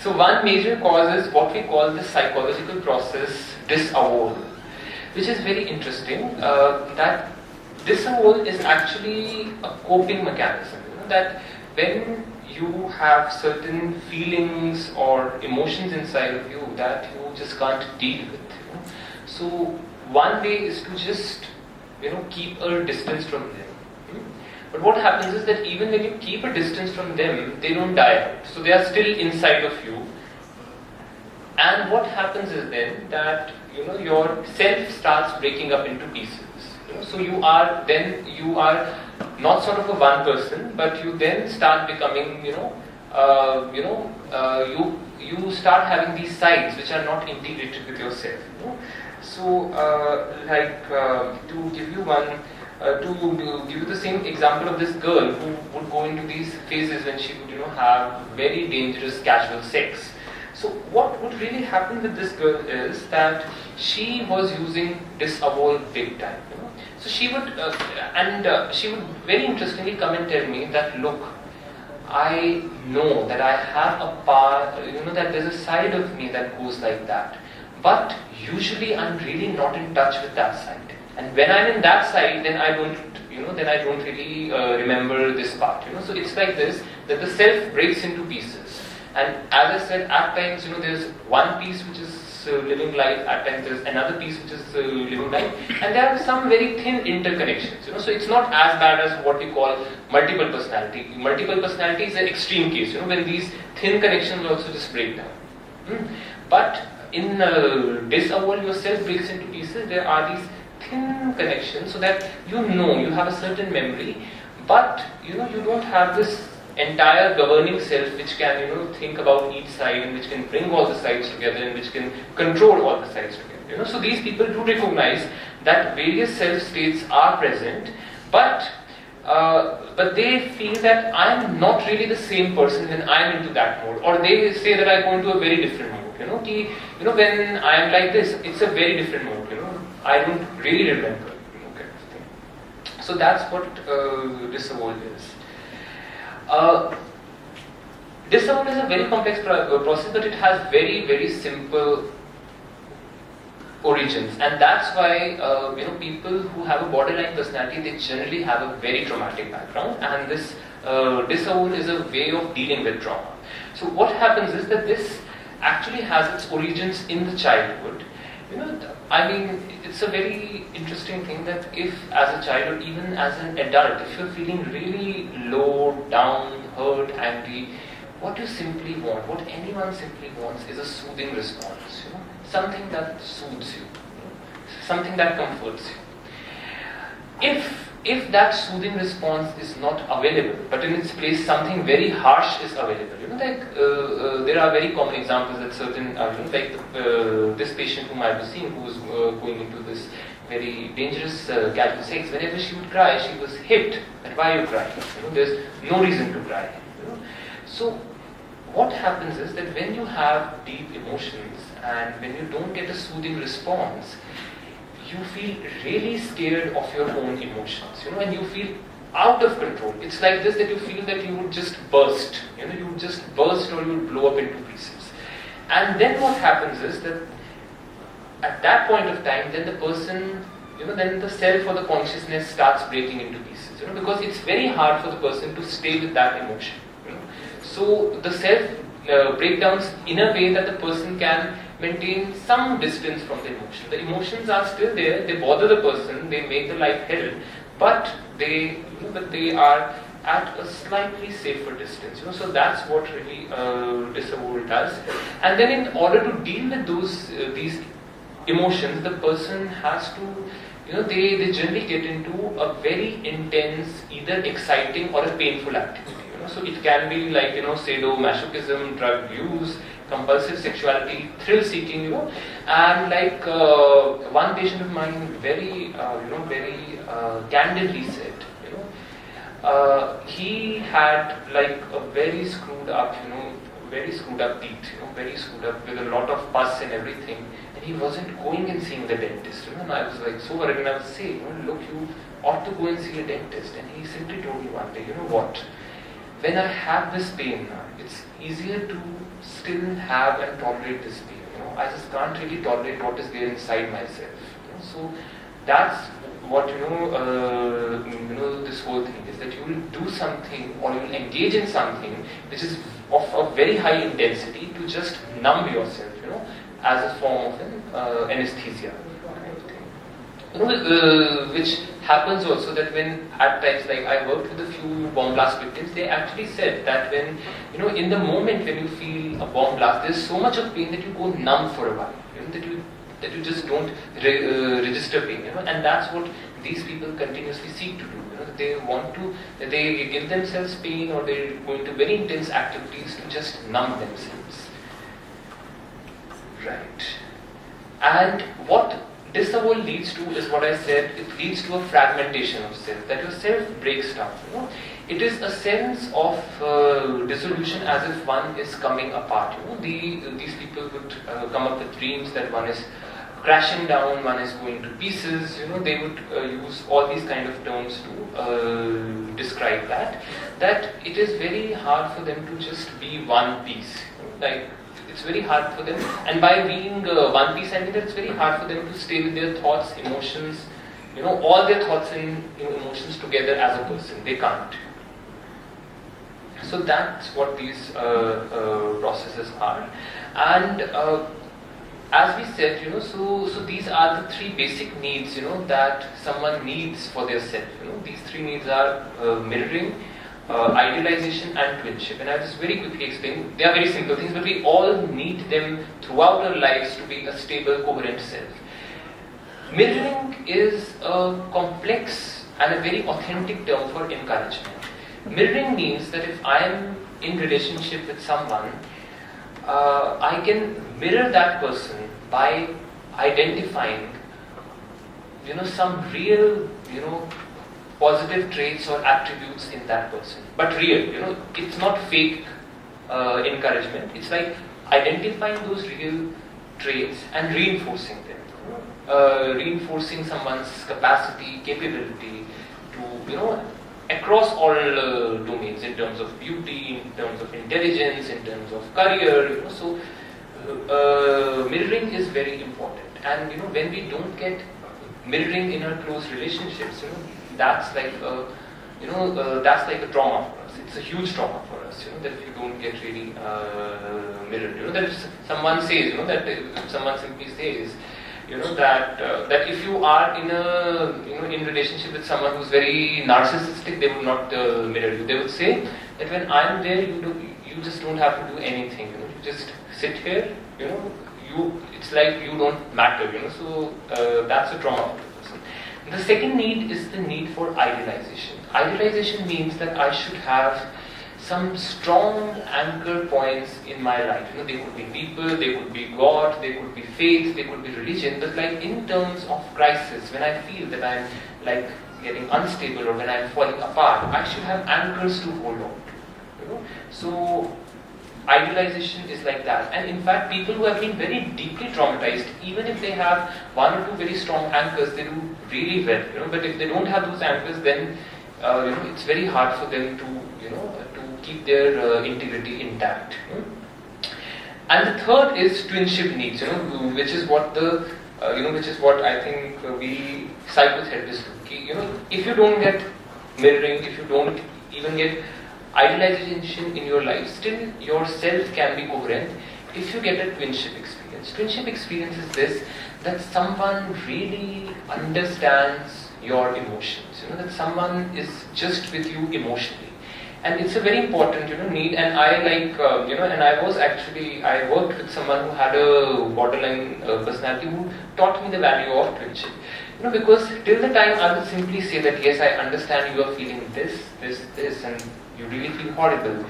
So one major cause is what we call the psychological process disavowal, which is very interesting. That disavowal is actually a coping mechanism. That when you have certain feelings or emotions inside of you that you just can't deal with. So one way is to just keep a distance from them. But what happens is that even when you keep a distance from them, they don't die out. So they are still inside of you. And what happens is then that your self starts breaking up into pieces. So you are not sort of a one person, but you then start becoming you start having these sides which are not integrated with yourself. So to give you the same example of this girl who would go into these phases when she would have very dangerous casual sex. So what would really happen with this girl is that she was using disavowal big time. So she would she would very interestingly come and tell me that, look, I know that I have a part, that there's a side of me that goes like that, but usually I'm really not in touch with that side. And when I'm in that side, then I don't really remember this part. So it's like this, that the self breaks into pieces. And as I said, at times, there's one piece which is living life, at times there's another piece which is living life, and there are some very thin interconnections. So it's not as bad as what we call multiple personality. Multiple personality is an extreme case, when these thin connections also just break down. But in disavowal, your self breaks into pieces. There are these thin connections, so that you have a certain memory, but you don't have this entire governing self which can think about each side and which can bring all the sides together and which can control all the sides together. So these people do recognize that various self states are present, but they feel that I am not really the same person when I am into that mode, or they say that I go into a very different mode. When I am like this, it's a very different mode. I don't really remember. Kind of thing. So that's what disavowal is. Disavowal is a very complex process, but it has very, very simple origins, and that's why people who have a borderline personality, they generally have a very traumatic background, and this disavowal is a way of dealing with trauma. So what happens is that this actually has its origins in the childhood. It's a very interesting thing that if as a child or even as an adult, if you're feeling really low, down, hurt, angry, what you simply want, what anyone simply wants is a soothing response, something that soothes you, something that comforts you. If that soothing response is not available, but in its place something very harsh is available, there are very common examples that certain, this patient whom I was seeing who was going into this very dangerous casual sex, whenever she would cry, she was hit. And why are you crying? There's no reason to cry. So what happens is that when you have deep emotions and when you don't get a soothing response, you feel really scared of your own emotions, and you feel out of control. It's like this, that you feel that you would just burst, you would just burst or you would blow up into pieces. And then what happens is that at that point of time, then the person, then the self or the consciousness starts breaking into pieces, because it's very hard for the person to stay with that emotion. So the self breakdowns in a way that the person can maintain some distance from the emotion. The emotions are still there, they bother the person, they make the life hell, but they are at a slightly safer distance. So that's what really disavowal does. And then in order to deal with these emotions, the person has to, they generally get into a very intense, either exciting or a painful activity. So it can be like, sadomasochism, drug use, compulsive sexuality, thrill seeking, and like one patient of mine very candidly said, he had like a very screwed up teeth, very screwed up with a lot of pus and everything, and he wasn't going and seeing the dentist, and I was like so worried, and I was saying, look, you ought to go and see a dentist, and he simply told me one day, what? when I have this pain, it's easier to still have and tolerate this pain. I just can't really tolerate what is there inside myself. So that's what this whole thing is, that you will do something or you will engage in something which is of a very high intensity to just numb yourself, as a form of an anesthesia. Which happens also that when at times, like I worked with a few bomb blast victims, they actually said that when, in the moment when you feel a bomb blast, there's so much of pain that you go numb for a while, that you just don't register pain, and that's what these people continuously seek to do. That they give themselves pain, or they go into very intense activities to just numb themselves. Right. And what disavowal leads to is what I said, it leads to a fragmentation of self, that your self breaks down. It is a sense of dissolution, as if one is coming apart. These people would come up with dreams that one is crashing down, one is going to pieces. They would use all these kind of terms to describe that it is very hard for them to just be one piece. It's very hard for them, and by being one piece, I mean that it's very hard for them to stay with their thoughts, emotions, all their thoughts and emotions together as a person. They can't. So that's what these processes are. And as we said, so these are the three basic needs, that someone needs for their self. These three needs are mirroring, idealization and twinship. And I'll just very quickly explain. They are very simple things, but we all need them throughout our lives to be a stable, coherent self. Mirroring is a complex and a very authentic term for encouragement. Mirroring means that if I am in relationship with someone, I can mirror that person by identifying, some real, positive traits or attributes in that person, but real. It's not fake encouragement. It's like identifying those real traits and reinforcing them, reinforcing someone's capacity, capability to, across all domains, in terms of beauty, in terms of intelligence, in terms of career. So mirroring is very important. And when we don't get mirroring in our close relationships, that's like a trauma for us. It's a huge trauma for us, that if you don't get really mirrored, that if someone says, that if someone simply says, that if you are in in relationship with someone who's very narcissistic, they would not mirror you. They would say that when I'm there, you just don't have to do anything. You just sit here. It's like you don't matter. So that's a trauma for the person. The second need is the need for idealization. Idealization means that I should have some strong anchor points in my life. They could be people, they could be God, they could be faith, they could be religion. But in terms of crisis, when I feel that I'm getting unstable or when I'm falling apart, I should have anchors to hold on to. So idealization is like that. And in fact, people who have been very deeply traumatized, even if they have one or two very strong anchors, they do really well. But if they don't have those anchors, then it's very hard for them to keep their integrity intact. And the third is twinship needs, which is what I think we psychotherapists do. If you don't get mirroring, if you don't even get idealization in your life, still your self can be coherent if you get a twinship experience. Twinship experience is this, that someone really understands your emotions, that someone is just with you emotionally. And it's a very important, need. And I and I worked with someone who had a borderline personality who taught me the value of twinship. Because till the time I would simply say that yes, I understand you are feeling this, and you really feel horrible,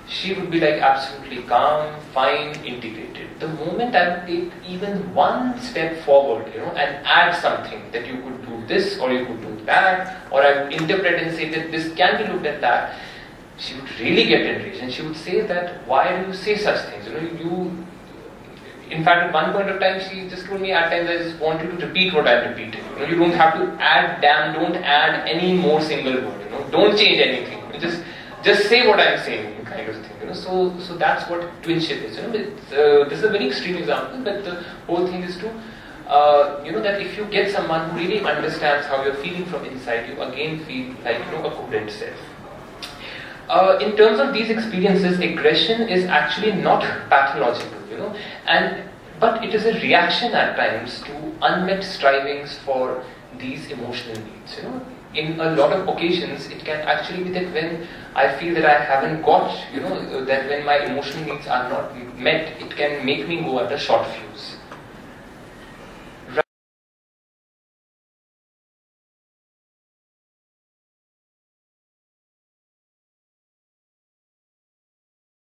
she would be absolutely calm, fine, integrated. The moment I would take even one step forward, and add something, that you could do this or you could do that, or I would interpret and say that this can be looked at that, she would really get enraged, and she would say that, why do you say such things? In fact, at one point of time, she just told me, at times I just want you to repeat what I'm repeating. You don't have to add, don't add any more single word. Don't change anything. Just just say what I'm saying, kind of thing. So that's what twinship is. This is a very extreme example, but the whole thing is to that if you get someone who really understands how you're feeling from inside, you again feel like a coherent self. In terms of these experiences, aggression is actually not pathological, but it is a reaction at times to unmet strivings for these emotional needs. In a lot of occasions, it can actually be that when I feel that I haven't got, that when my emotional needs are not met, it can make me go at a short fuse.